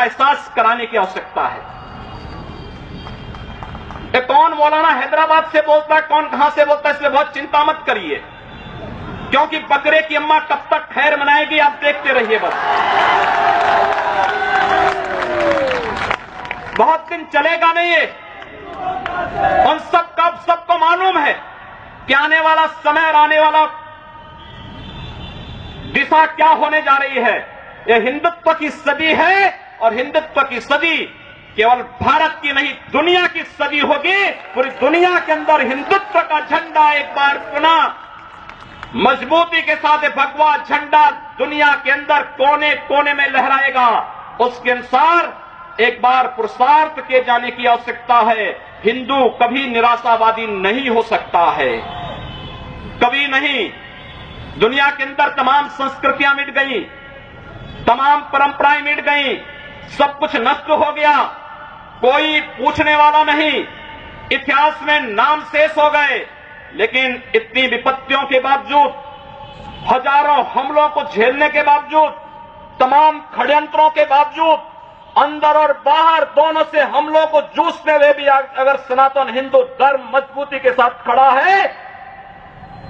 का एहसास कराने की आवश्यकता है। कौन मौलाना हैदराबाद से बोलता है, कौन कहां से बोलता है, इसलिए बहुत चिंता मत करिए, क्योंकि बकरे की अम्मा कब तक खैर मनाएगी आप देखते रहिए। बस बहुत दिन चलेगा नहीं ये। उन सबको मालूम है कि आने वाला समय और आने वाला दिशा क्या होने जा रही है। यह हिंदुत्व की सदी है और हिंदुत्व की सदी केवल भारत की नहीं दुनिया की सदी होगी। पूरी दुनिया के अंदर हिंदुत्व का झंडा एक बार पुनः मजबूती के साथ भगवा झंडा दुनिया के अंदर कोने कोने में लहराएगा। उसके अनुसार एक बार पुरुषार्थ किए जाने की आवश्यकता है। हिंदू कभी निराशावादी नहीं हो सकता है, कभी नहीं। दुनिया के अंदर तमाम संस्कृतियां मिट गई, तमाम परंपराएं मिट गई, सब कुछ नष्ट हो गया, कोई पूछने वाला नहीं, इतिहास में नाम शेष हो गए। लेकिन इतनी विपत्तियों के बावजूद, हजारों हमलों को झेलने के बावजूद, तमाम षड्यंत्रों के बावजूद, अंदर और बाहर दोनों से हमलों को जूझते हुए भी अगर सनातन हिंदू धर्म मजबूती के साथ खड़ा है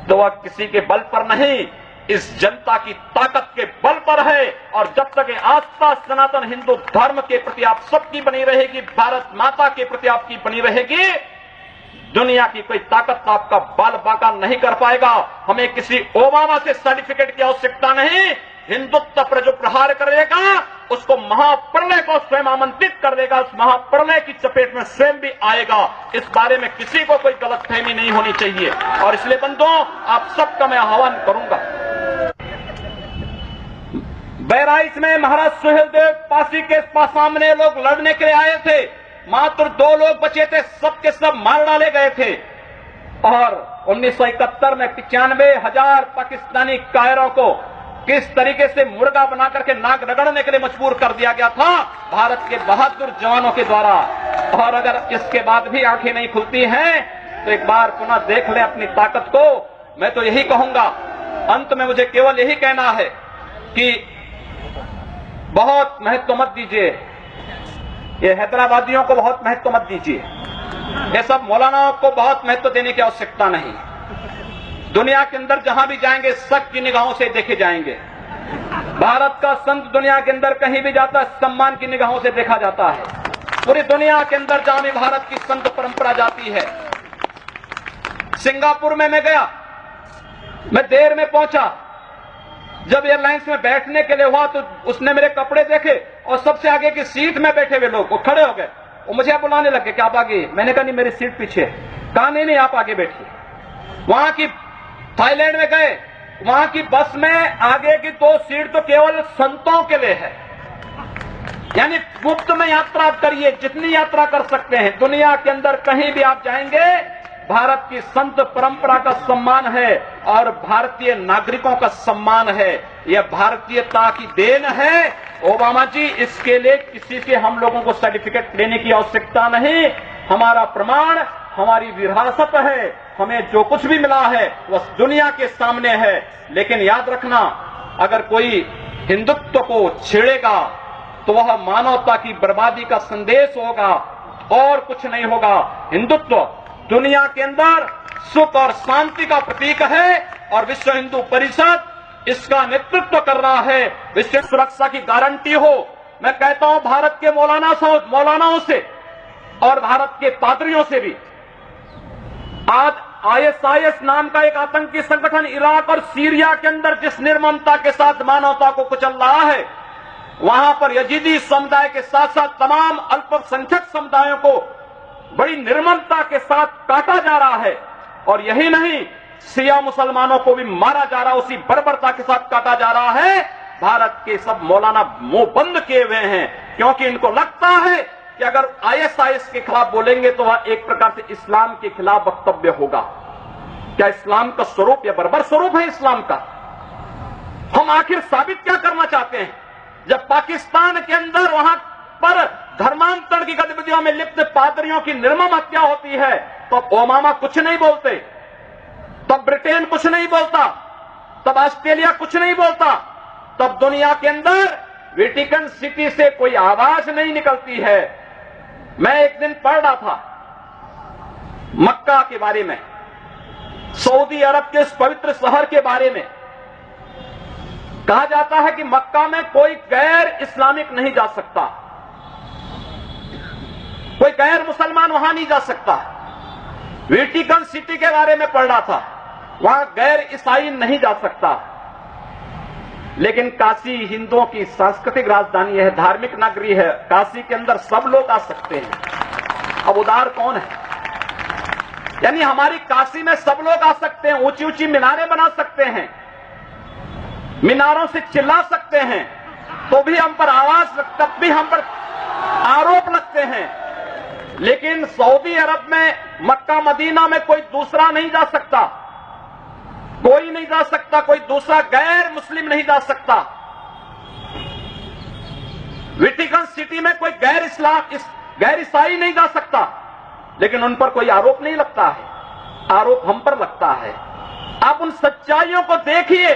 तो वह किसी के बल पर नहीं, इस जनता की ताकत के बल पर है। और जब तक ये आस्था सनातन हिंदू धर्म के प्रति आप सबकी बनी रहेगी, भारत माता के प्रति आपकी बनी रहेगी, दुनिया की कोई ताकत आपका बाल बांका नहीं कर पाएगा। हमें किसी ओबामा से सर्टिफिकेट की आवश्यकता नहीं। हिंदुत्व पर जो प्रहार करेगा उसको महाप्रलय को स्वयं आमंत्रित कर देगा, उस महाप्रलय की चपेट में स्वयं भी आएगा। इस बारे में किसी को कोई गलतफहमी नहीं होनी चाहिए। और इसलिए बंधुओं, आप सबका मैं आह्वान करूंगा। बहराइच में महाराज सुहेलदेव पासी के सामने लोग लड़ने के लिए आए थे, मात्र 2 लोग बचे थे, सबके सब मार डाले गए थे। और 1971 में 95,000 पाकिस्तानी कायरों को किस तरीके से मुर्गा बना करके नाक रगड़ने के लिए मजबूर कर दिया गया था भारत के बहादुर जवानों के द्वारा। और अगर इसके बाद भी आंखें नहीं खुलती हैं तो एक बार पुनः देख लें अपनी ताकत को। मैं तो यही कहूंगा, अंत में मुझे केवल यही कहना है कि बहुत महत्व मत दीजिए, ये हैदराबादियों को बहुत महत्व मत दीजिए, ये सब मौलानाओं को बहुत महत्व देने की आवश्यकता नहीं। दुनिया के अंदर जहां भी जाएंगे शक की निगाहों से देखे जाएंगे। भारत का संत दुनिया के अंदर कहीं भी जाता है सम्मान की निगाहों से देखा जाता है। पूरी दुनिया के अंदर जहां भी भारत की संत परंपरा जाती है। सिंगापुर में मैं गया, मैं देर में पहुंचा, जब एयरलाइंस में बैठने के लिए हुआ तो उसने मेरे कपड़े देखे और सबसे आगे की सीट में बैठे हुए लोग वो खड़े हो गए, वो मुझे बुलाने लगे कि आप आगे। मैंने कहा नहीं, मेरी सीट पीछे। कहा नहीं आप आगे बैठिए। वहां की थाईलैंड में गए, वहां की बस में आगे की 2 सीट तो केवल संतों के लिए है, यानी मुफ्त में यात्रा करिए, जितनी यात्रा कर सकते हैं। दुनिया के अंदर कहीं भी आप जाएंगे भारत की संत परंपरा का सम्मान है और भारतीय नागरिकों का सम्मान है। यह भारतीयता की देन है। ओबामा जी, इसके लिए किसी से हम लोगों को सर्टिफिकेट लेने की आवश्यकता नहीं। हमारा प्रमाण हमारी विरासत है, हमें जो कुछ भी मिला है वह दुनिया के सामने है। लेकिन याद रखना, अगर कोई हिंदुत्व को छेड़ेगा तो वह मानवता की बर्बादी का संदेश होगा और कुछ नहीं होगा। हिंदुत्व दुनिया के अंदर सुख और शांति का प्रतीक है और विश्व हिंदू परिषद इसका नेतृत्व कर रहा है। विश्व सुरक्षा की गारंटी हो। मैं कहता हूं भारत के मौलानाओं से और भारत के पादरियों से भी, आज ISIS नाम का एक आतंकी संगठन इराक और सीरिया के अंदर जिस निर्ममता के साथ मानवता को कुचल रहा है, वहां पर यजीदी समुदाय के साथ साथ तमाम अल्पसंख्यक समुदायों को बड़ी निर्ममता के साथ काटा जा रहा है। और यही नहीं, शिया मुसलमानों को भी मारा जा रहा है, उसी बर्बरता के साथ काटा जा रहा है। भारत के सब मौलाना मुंह बंद किए हुए हैं, क्योंकि इनको लगता है कि अगर ISIS के खिलाफ बोलेंगे तो वह एक प्रकार से इस्लाम के खिलाफ वक्तव्य होगा। क्या इस्लाम का स्वरूप या बर्बर स्वरूप है इस्लाम का? हम आखिर साबित क्या करना चाहते हैं? जब पाकिस्तान के अंदर वहां पर धर्मांतरण की गतिविधियों में लिप्त पादरियों की निर्मम हत्या होती है तो ओबामा कुछ नहीं बोलते, तब ब्रिटेन कुछ नहीं बोलता, तब ऑस्ट्रेलिया कुछ नहीं बोलता, तब दुनिया के अंदर वेटिकन सिटी से कोई आवाज नहीं निकलती है। मैं एक दिन पढ़ रहा था मक्का के बारे में, सऊदी अरब के इस पवित्र शहर के बारे में। कहा जाता है कि मक्का में कोई गैर इस्लामिक नहीं जा सकता, कोई गैर मुसलमान वहां नहीं जा सकता। वेटिकन सिटी के बारे में पढ़ रहा था, वहां गैर ईसाई नहीं जा सकता। लेकिन काशी हिंदुओं की सांस्कृतिक राजधानी है, धार्मिक नगरी है। काशी के अंदर सब लोग आ सकते हैं। अब उदार कौन है? यानी हमारी काशी में सब लोग आ सकते हैं, ऊंची ऊंची मीनारें बना सकते हैं, मीनारों से चिल्ला सकते हैं, तो भी हम पर आवाज, तब भी हम पर आरोप लगते हैं। लेकिन सऊदी अरब में, मक्का मदीना में कोई दूसरा नहीं जा सकता, कोई नहीं जा सकता, कोई दूसरा गैर मुस्लिम नहीं जा सकता। वेटिकन सिटी में कोई गैर ईसाई नहीं जा सकता, लेकिन उन पर कोई आरोप नहीं लगता है, आरोप हम पर लगता है। आप उन सच्चाइयों को देखिए।